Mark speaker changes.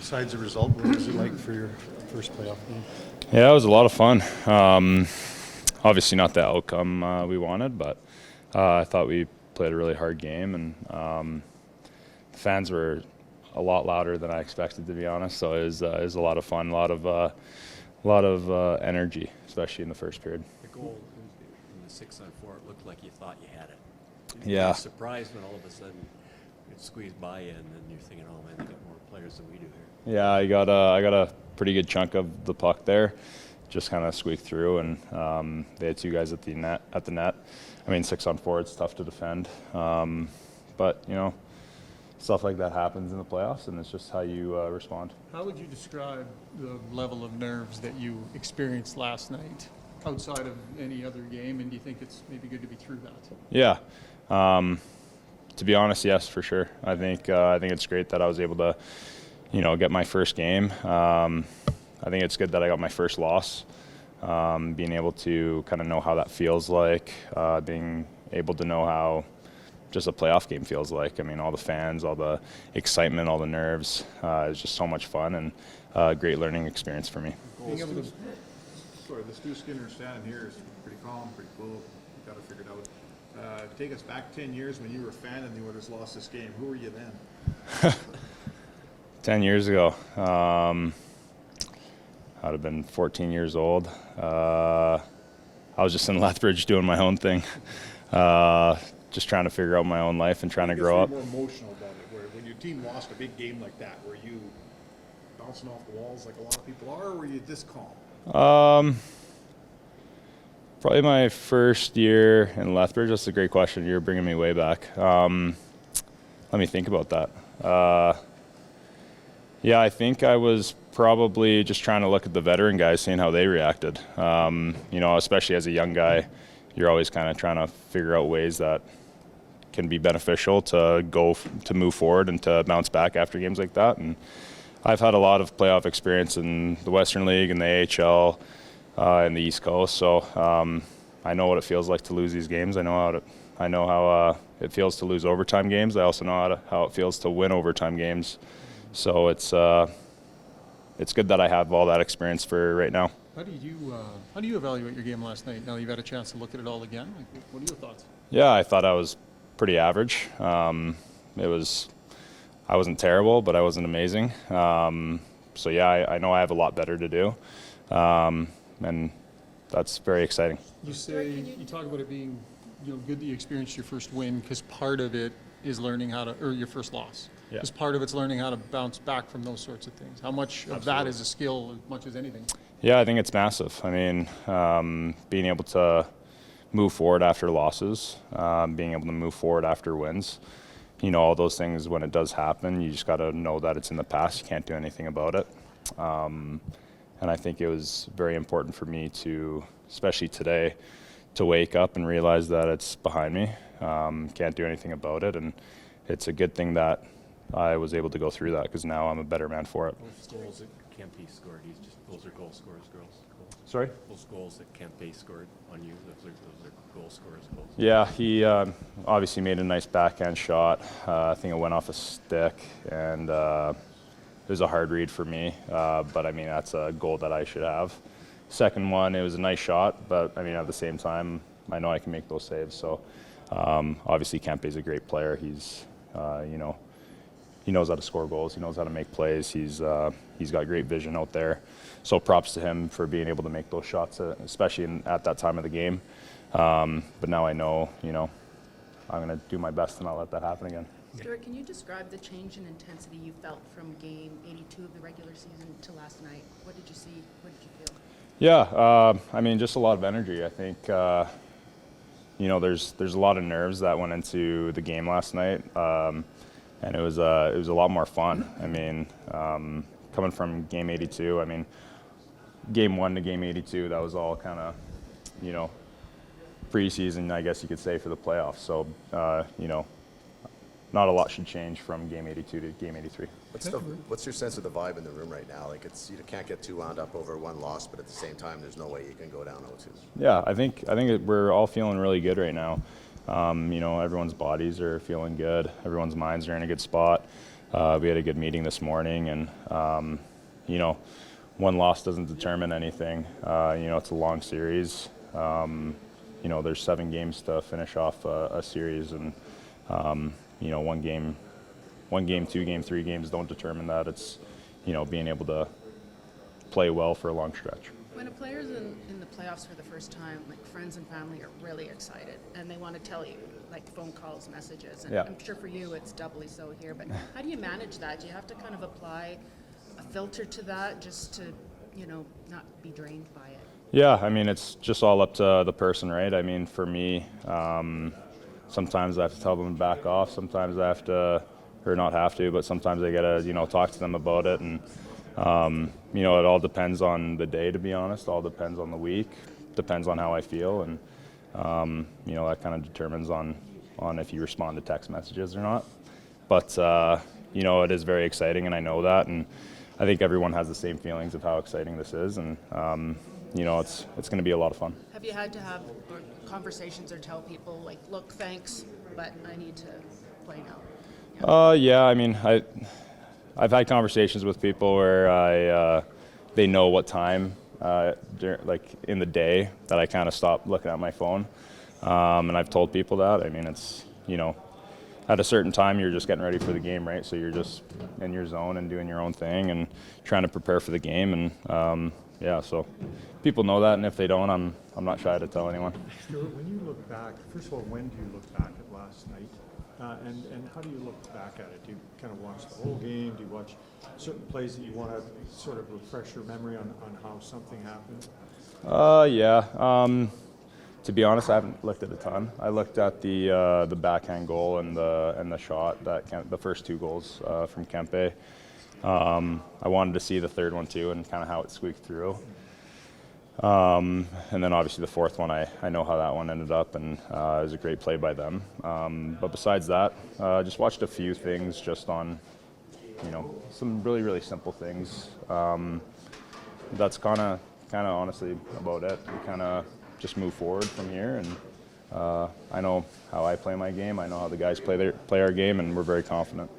Speaker 1: besides the result, what was it like for your first playoff game?
Speaker 2: Yeah, it was a lot of fun. Obviously not the outcome we wanted, but I thought we played a really hard game, and the fans were a lot louder than I expected, to be honest. So it was a lot of fun, a lot of energy, especially in the first period.
Speaker 3: The goal in the 6-on-4, it looked like you thought you had it.
Speaker 2: Yeah.
Speaker 3: You were surprised when all of a sudden it squeezed by you, and then you're thinking, "Oh man, they got more players than we do here."
Speaker 2: Yeah, I got a pretty good chunk of the puck there, just kind of squeaked through, and they had two guys at the net. I mean, 6-on-4, it's tough to defend, but stuff like that happens in the playoffs, and it's just how you respond.
Speaker 4: How would you describe the level of nerves that you experienced last night outside of any other game, and do you think it's maybe good to be through that?
Speaker 2: Yeah. To be honest, yes, for sure. I think it's great that I was able to, get my first game. I think it's good that I got my first loss. Being able to kind of know how that feels like, being able to know how just a playoff game feels like. I mean, all the fans, all the excitement, all the nerves. It's just so much fun and a great learning experience for me.
Speaker 5: The Stuart Skinner standing here is pretty calm, pretty cool. You got it figured out. Take us back 10 years when you were a fan and the Oilers lost this game. Who were you then?
Speaker 2: 10 years ago. I'd have been 14 years old. I was just in Lethbridge doing my own thing. Just trying to figure out my own life and trying to grow up.
Speaker 5: More emotional about it, where when your team lost a big game like that, were you bouncing off the walls like a lot of people are, or were you this calm?
Speaker 2: Probably my first year in Lethbridge. That's a great question. You're bringing me way back. Let me think about that. Yeah, I think I was probably just trying to look at the veteran guys, seeing how they reacted. Especially as a young guy, you're always kind of trying to figure out ways that can be beneficial to move forward and to bounce back after games like that. And I've had a lot of playoff experience in the Western League and the AHL and the East Coast, so I know what it feels like to lose these games. I know how it feels to lose overtime games. I also know how it feels to win overtime games. So it's good that I have all that experience for right now.
Speaker 4: How do you evaluate your game last night? Now that you've had a chance to look at it all again, what are your thoughts?
Speaker 2: Yeah, I thought I was pretty average. I wasn't terrible, but I wasn't amazing. So yeah, I know I have a lot better to do, and that's very exciting.
Speaker 4: You talk about it being good that you experienced your first win, because part of it is learning or your first loss.
Speaker 2: Yeah.
Speaker 4: Because part of it's learning how to bounce back from those sorts of things. How much of that is a skill as much as anything?
Speaker 2: Yeah, I think it's massive. I mean, being able to move forward after losses, being able to move forward after wins, all those things, when it does happen, you just got to know that it's in the past. You can't do anything about it. And I think it was very important for me to, especially today, to wake up and realize that it's behind me. Can't do anything about it. And it's a good thing that I was able to go through that, because now I'm a better man for it.
Speaker 3: Those goals that can't be scored, those are goal scorers' goals.
Speaker 2: Sorry?
Speaker 3: Those goals that can't be scored on you, those are goal scorers' goals.
Speaker 2: Yeah, he obviously made a nice backhand shot. I think it went off a stick, and it was a hard read for me. But I mean, that's a goal that I should have. Second one, it was a nice shot, but I mean, at the same time, I know I can make those saves. So obviously, Kempe's a great player. He's he knows how to score goals. He knows how to make plays. He's got great vision out there. So props to him for being able to make those shots, especially at that time of the game. But now I know, I'm going to do my best to not let that happen again.
Speaker 6: Stuart, can you describe the change in intensity you felt from game 82 of the regular season to last night? What did you see? What did you feel?
Speaker 2: Yeah, I mean, just a lot of energy. I think, there's a lot of nerves that went into the game last night. And it was a lot more fun. I mean, coming from game 82, I mean, game 1 to game 82, that was all kind of, preseason, I guess you could say, for the playoffs. So, not a lot should change from game 82 to game 83.
Speaker 7: What's your sense of the vibe in the room right now? Like, you can't get too wound up over one loss, but at the same time, there's no way you can go down 0-2.
Speaker 2: Yeah, I think we're all feeling really good right now. Everyone's bodies are feeling good. Everyone's minds are in a good spot. we had a good meeting this morning, and you know, one loss doesn't determine anything. You know, it's a long series. You know, there's 7 games to finish off a series, and you know, one game, 2 game, 3 games don't determine that. It's, you know, being able to play well for a long stretch.
Speaker 6: When a player's in the playoffs for the first time, like friends and family are really excited and they want to tell you, like phone calls, messages, and
Speaker 2: Yeah.
Speaker 6: I'm sure for you it's doubly so here, but how do you manage that? Do you have to kind of apply a filter to that just to, you know, not be drained by it?
Speaker 2: Yeah, I mean, it's just all up to the person, right? I mean, for me, sometimes I have to tell them to back off. Sometimes I have to, or not have to, but sometimes I gotta, you know, talk to them about it. And you know, it all depends on the day, to be honest. All depends on the week. Depends on how I feel, and you know, that kind of determines on if you respond to text messages or not. But you know, it is very exciting, and I know that, and I think everyone has the same feelings of how exciting this is, and you know, it's going to be a lot of fun.
Speaker 6: Have you had to have conversations or tell people like, look, thanks, but I need to play now?
Speaker 2: Yeah, I mean, I've had conversations with people where they know what time, like in the day, that I kind of stop looking at my phone, and I've told people that. I mean, it's, you know, at a certain time you're just getting ready for the game, right? So you're just in your zone and doing your own thing and trying to prepare for the game, and yeah, so people know that, and if they don't, I'm not shy to tell anyone.
Speaker 8: Stuart, when you look back, first of all, when do you look back at last night? And how do you look back at it? Do you kind of watch the whole game? Do you watch certain plays that you want to sort of refresh your memory on how something happened?
Speaker 2: Yeah. To be honest, I haven't looked at a ton. I looked at the backhand goal and the shot, the first 2 goals from Kempe. I wanted to see the third one too, and kind of how it squeaked through. And then obviously the fourth one, I know how that one ended up, and it was a great play by them. But besides that, just watched a few things just on, you know, some really, really simple things. That's kind of honestly about it. We kind of just move forward from here, and I know how I play my game. I know how the guys play our game, and we're very confident.